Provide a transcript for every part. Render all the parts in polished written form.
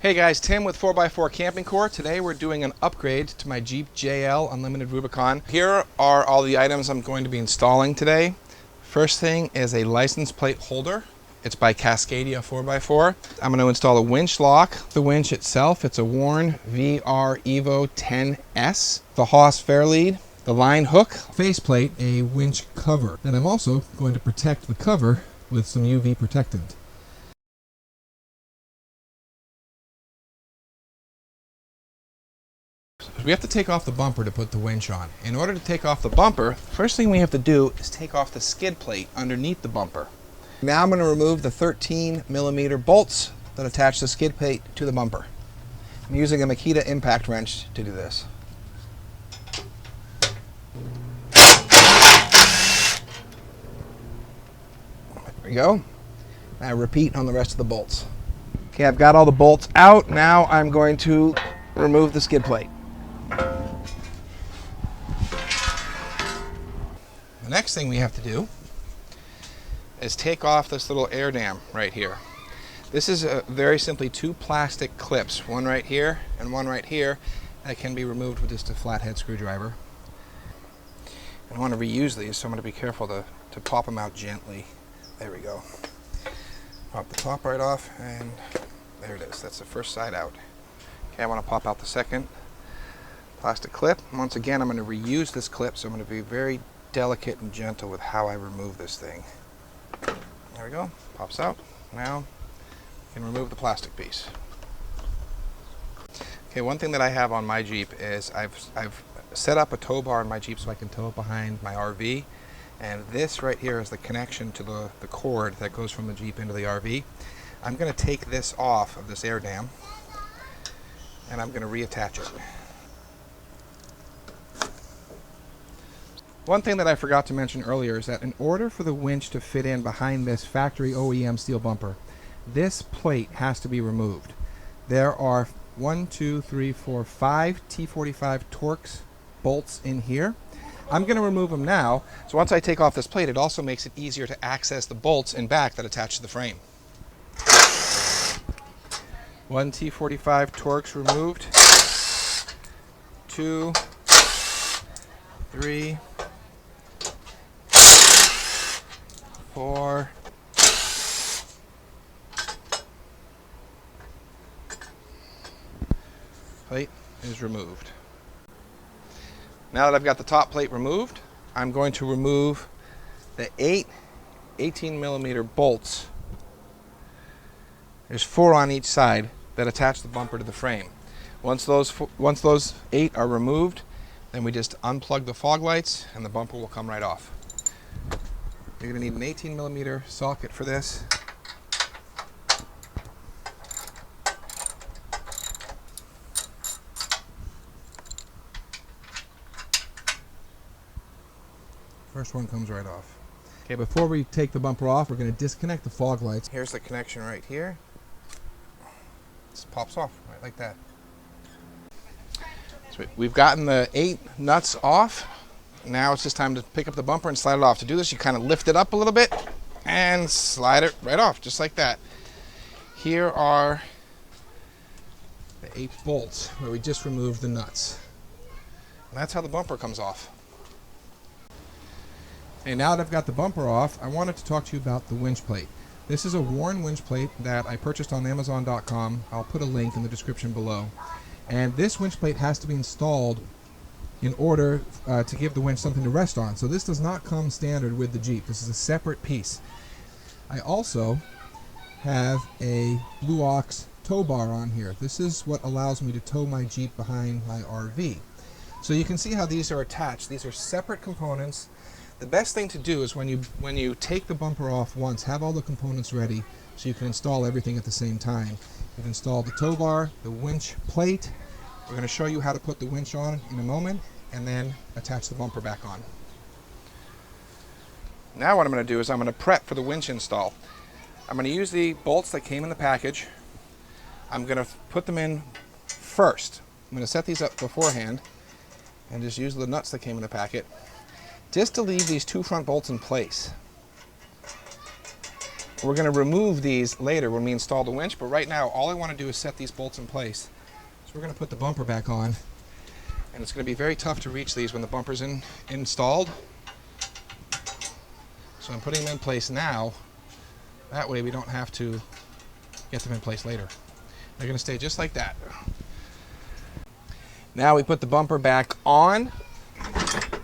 Hey guys, Tim with 4x4 Camping Core. Today we're doing an upgrade to my Jeep JL Unlimited Rubicon. Here are all the items I'm going to be installing today. First thing is a license plate holder. It's by Cascadia 4x4. I'm going to install a winch lock. The winch itself, it's a Warn VR Evo 10S. The Haas Fairlead, the line hook, faceplate, a winch cover. And I'm also going to protect the cover with some UV protectant. We have to take off the bumper to put the winch on. In order to take off the bumper, first thing we have to do is take off the skid plate underneath the bumper. Now I'm going to remove the 13mm bolts that attach the skid plate to the bumper. I'm using a Makita impact wrench to do this. There we go. Now repeat on the rest of the bolts. Okay, I've got all the bolts out. Now I'm going to remove the skid plate. The next thing we have to do is take off this little air dam right here. This is very simply two plastic clips, one right here and one right here, that can be removed with just a flathead screwdriver. And I want to reuse these, so I'm going to be careful to pop them out gently. There we go. Pop the top right off, and there it is. That's the first side out. Okay, I want to pop out the second plastic clip. Once again, I'm going to reuse this clip, so I'm going to be very delicate and gentle with how I remove this thing. There we go. Pops out. Now you can remove the plastic piece. Okay, one thing that I have on my Jeep is I've set up a tow bar in my Jeep so I can tow it behind my RV, and this right here is the connection to the cord that goes from the Jeep into the RV. I'm going to take this off of this air dam and I'm going to reattach it. One thing that I forgot to mention earlier is that in order for the winch to fit in behind this factory OEM steel bumper, this plate has to be removed. There are 5 T45 Torx bolts in here. I'm going to remove them now, so once I take off this plate, it also makes it easier to access the bolts in back that attach to the frame. 1 T45 Torx removed. 2, 3, 4, plate is removed. Now that I've got the top plate removed, I'm going to remove the 18mm bolts. There's 4 on each side that attach the bumper to the frame. Once those 8 are removed, then we just unplug the fog lights and the bumper will come right off. You're going to need an 18mm socket for this. First one comes right off. Okay, before we take the bumper off, we're going to disconnect the fog lights. Here's the connection right here. Just pops off right like that. So we've gotten the 8 nuts off. Now it's just time to pick up the bumper and slide it off. To do this, you kind of lift it up a little bit and slide it right off, just like that. Here are the 8 bolts where we just removed the nuts. And that's how the bumper comes off. Okay, now that I've got the bumper off, I wanted to talk to you about the winch plate. This is a Warn winch plate that I purchased on Amazon.com. I'll put a link in the description below. And this winch plate has to be installed in order to give the winch something to rest on. So this does not come standard with the Jeep. This is a separate piece. I also have a Blue Ox tow bar on here. This is what allows me to tow my Jeep behind my RV. So you can see how these are attached. These are separate components. The best thing to do is when you take the bumper off once, have all the components ready so you can install everything at the same time. You've installed the tow bar, the winch plate. We're going to show you how to put the winch on in a moment and then attach the bumper back on. Now what I'm going to do is I'm going to prep for the winch install. I'm going to use the bolts that came in the package. I'm going to put them in first. I'm going to set these up beforehand and just use the nuts that came in the packet just to leave these 2 front bolts in place. We're going to remove these later when we install the winch, but right now all I want to do is set these bolts in place. So we're going to put the bumper back on, and it's going to be very tough to reach these when the bumper's installed. So I'm putting them in place now. That way we don't have to get them in place later. They're going to stay just like that. Now we put the bumper back on.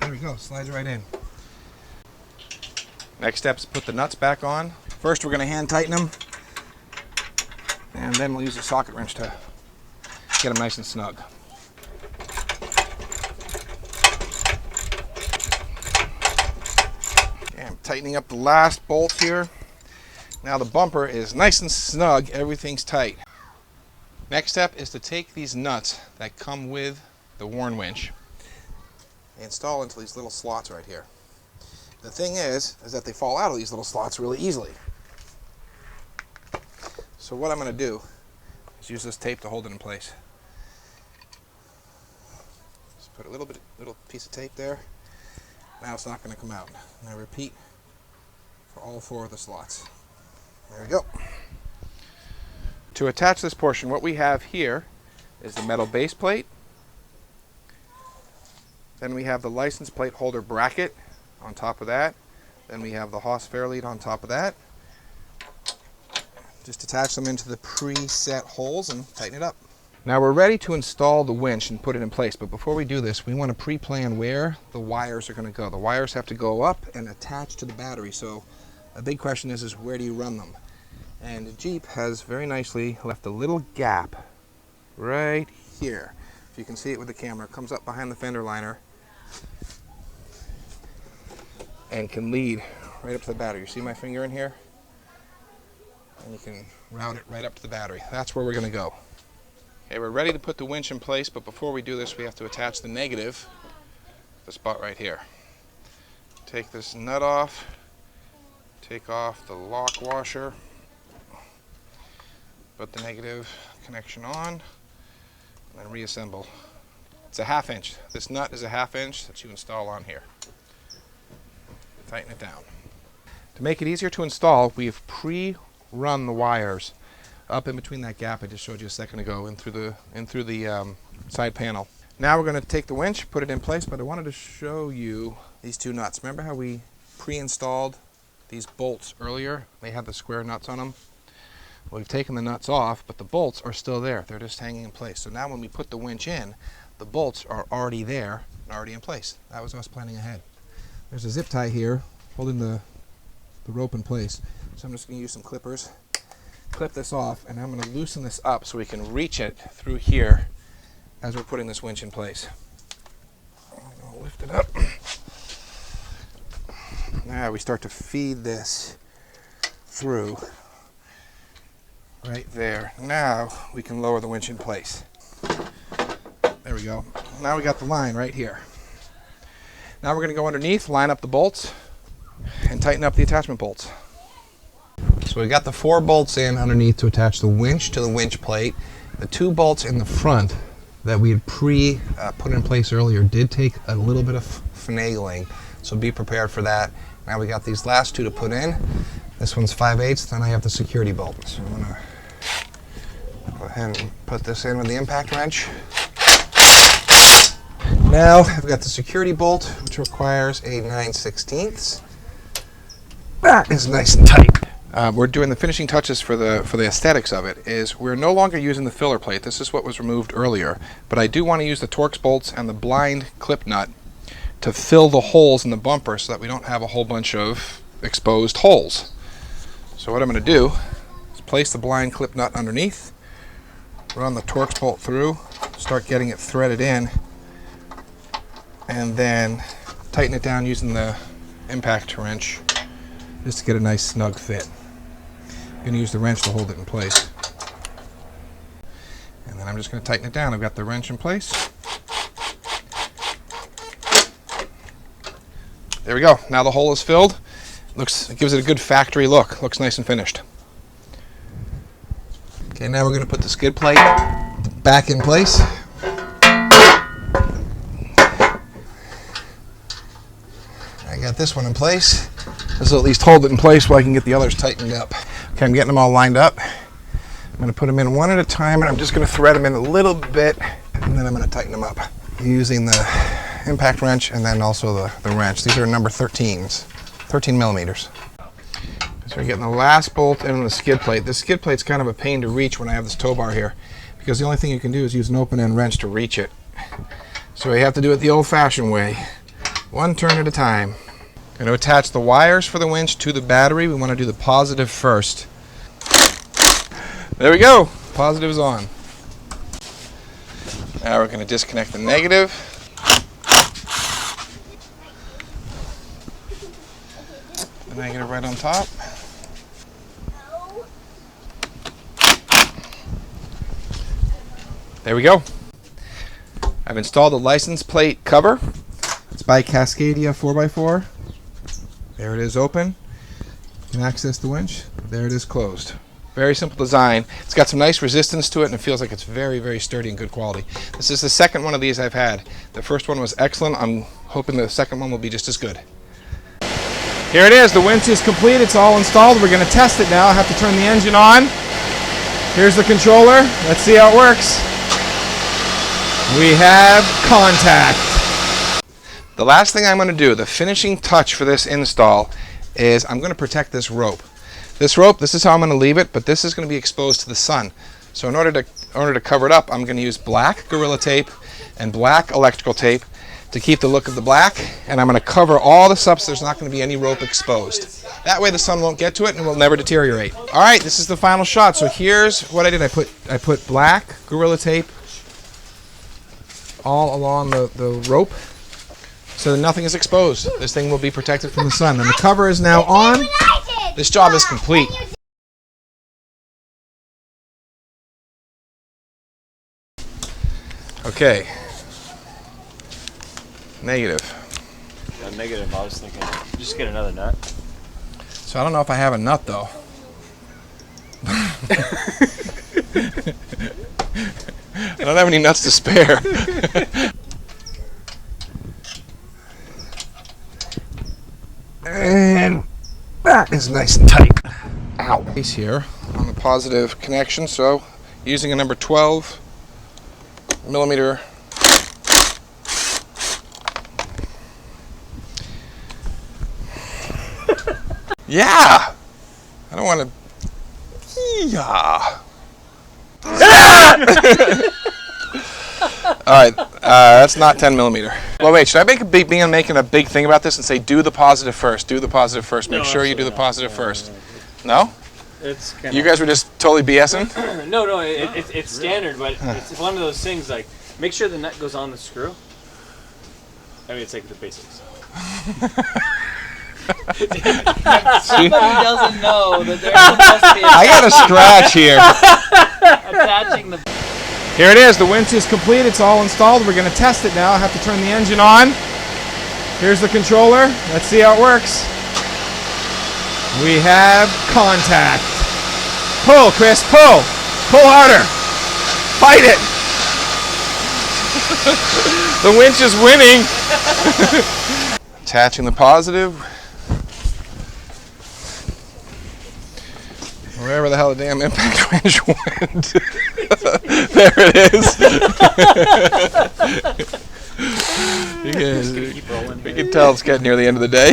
There we go, slides right in. Next step is put the nuts back on. First we're going to hand tighten them, and then we'll use a socket wrench to get them nice and snug. Okay, I'm tightening up the last bolts here. Now the bumper is nice and snug, everything's tight. Next step is to take these nuts that come with the Warn winch and install into these little slots right here. The thing is that they fall out of these little slots really easily. So what I'm going to do is use this tape to hold it in place. Just put a little piece of tape there. Now it's not going to come out. Now repeat for all 4 of the slots. There we go. To attach this portion, what we have here is the metal base plate. Then we have the license plate holder bracket on top of that. Then we have the Haas Fairlead on top of that. Just attach them into the preset holes and tighten it up. Now we're ready to install the winch and put it in place, but before we do this, we want to pre-plan where the wires are going to go. The wires have to go up and attach to the battery, so a big question is where do you run them? And the Jeep has very nicely left a little gap right here. If you can see it with the camera, it comes up behind the fender liner and can lead right up to the battery. You see my finger in here? And you can route it right up to the battery. That's where we're going to go. Okay, we're ready to put the winch in place, but before we do this, we have to attach the negative to the spot right here. Take this nut off, take off the lock washer, put the negative connection on, and then reassemble. It's a 1/2 inch. This nut is a 1/2 inch that you install on here. Tighten it down. To make it easier to install, we've pre-run the wires up in between that gap I just showed you a second ago in through the side panel. Now we're going to take the winch, put it in place, but I wanted to show you these 2 nuts. Remember how we pre-installed these bolts earlier? They had the square nuts on them. Well, we've taken the nuts off, but the bolts are still there. They're just hanging in place. So now when we put the winch in, the bolts are already there and already in place. That was us planning ahead. There's a zip tie here holding the rope in place. So I'm just going to use some clippers, clip this off, and I'm going to loosen this up so we can reach it through here as we're putting this winch in place. I'm going to lift it up. Now we start to feed this through right there. Now we can lower the winch in place. There we go. Now we got the line right here. Now we're going to go underneath, line up the bolts, and tighten up the attachment bolts. So we got the 4 bolts in underneath to attach the winch to the winch plate. The 2 bolts in the front that we had put in place earlier did take a little bit of finagling, so be prepared for that. Now we got these last 2 to put in. This one's 5/8, then I have the security bolt. So I'm going to go ahead and put this in with the impact wrench. Now I've got the security bolt, which requires a 9/16. That is nice and tight. We're doing the finishing touches for the aesthetics of it. Is we're no longer using the filler plate. This is what was removed earlier, but I do want to use the Torx bolts and the blind clip nut to fill the holes in the bumper so that we don't have a whole bunch of exposed holes. So what I'm going to do is place the blind clip nut underneath, run the Torx bolt through, start getting it threaded in, and then tighten it down using the impact wrench just to get a nice snug fit. I'm going to use the wrench to hold it in place. And then I'm just going to tighten it down. I've got the wrench in place. There we go. Now the hole is filled. It gives it a good factory look. Looks nice and finished. Okay, now we're going to put the skid plate back in place. I got this one in place. This will at least hold it in place while I can get the others tightened up. Okay, I'm getting them all lined up. I'm going to put them in one at a time, and I'm just going to thread them in a little bit, and then I'm going to tighten them up using the impact wrench and then also the wrench. These are number 13s, 13 millimeters. So we're getting the last bolt in on the skid plate. This skid plate's kind of a pain to reach when I have this tow bar here, because the only thing you can do is use an open-end wrench to reach it. So you have to do it the old-fashioned way, one turn at a time. I'm going to attach the wires for the winch to the battery. We want to do the positive first. There we go. Positive is on. Now we're going to disconnect the negative. The negative right on top. There we go. I've installed the license plate cover. It's by Cascadia 4x4. There it is open. You can access the winch. There it is closed. Very simple design. It's got some nice resistance to it, and it feels like it's very, very sturdy and good quality. This is the second one of these I've had. The first one was excellent. I'm hoping the second one will be just as good. Here it is. The winch is complete. It's all installed. We're going to test it now. I have to turn the engine on. Here's the controller. Let's see how it works. We have contact. The last thing I'm going to do, the finishing touch for this install, is I'm going to protect this rope. This rope, this is how I'm going to leave it, but this is going to be exposed to the sun. So in order to cover it up, I'm going to use black Gorilla Tape and black electrical tape to keep the look of the black, and I'm going to cover all this up so there's not going to be any rope exposed. That way the sun won't get to it and it will never deteriorate. All right, this is the final shot. So here's what I did. I put black Gorilla Tape all along the rope, so that nothing is exposed. This thing will be protected from the sun. And the cover is now on. This job is complete. Okay. Negative. Yeah, negative. I was thinking just get another nut. So I don't know if I have a nut though. I don't have any nuts to spare. And that is nice and tight. Ow. Piece here on the positive connection, so using a number 12 millimeter yeah. I don't want to. Yeah. All right, that's not 10 millimeter. Well, wait, should I begin making a big thing about this and say do the positive first, do the positive first, make sure you do the positive first? No? It's kinda, you guys were just totally BSing? No, it's standard, but it's one of those things like make sure the nut goes on the screw. I mean, it's like the basics. Somebody doesn't know that they're supposed to be I got a scratch here. attaching the... Here it is. The winch is complete. It's all installed. We're going to test it now. I have to turn the engine on. Here's the controller. Let's see how it works. We have contact. Pull, Chris. Pull. Pull harder. Fight it. The winch is winning. Attaching the positive. Wherever the hell the damn impact wrench went. There it is. You can tell it's getting near the end of the day.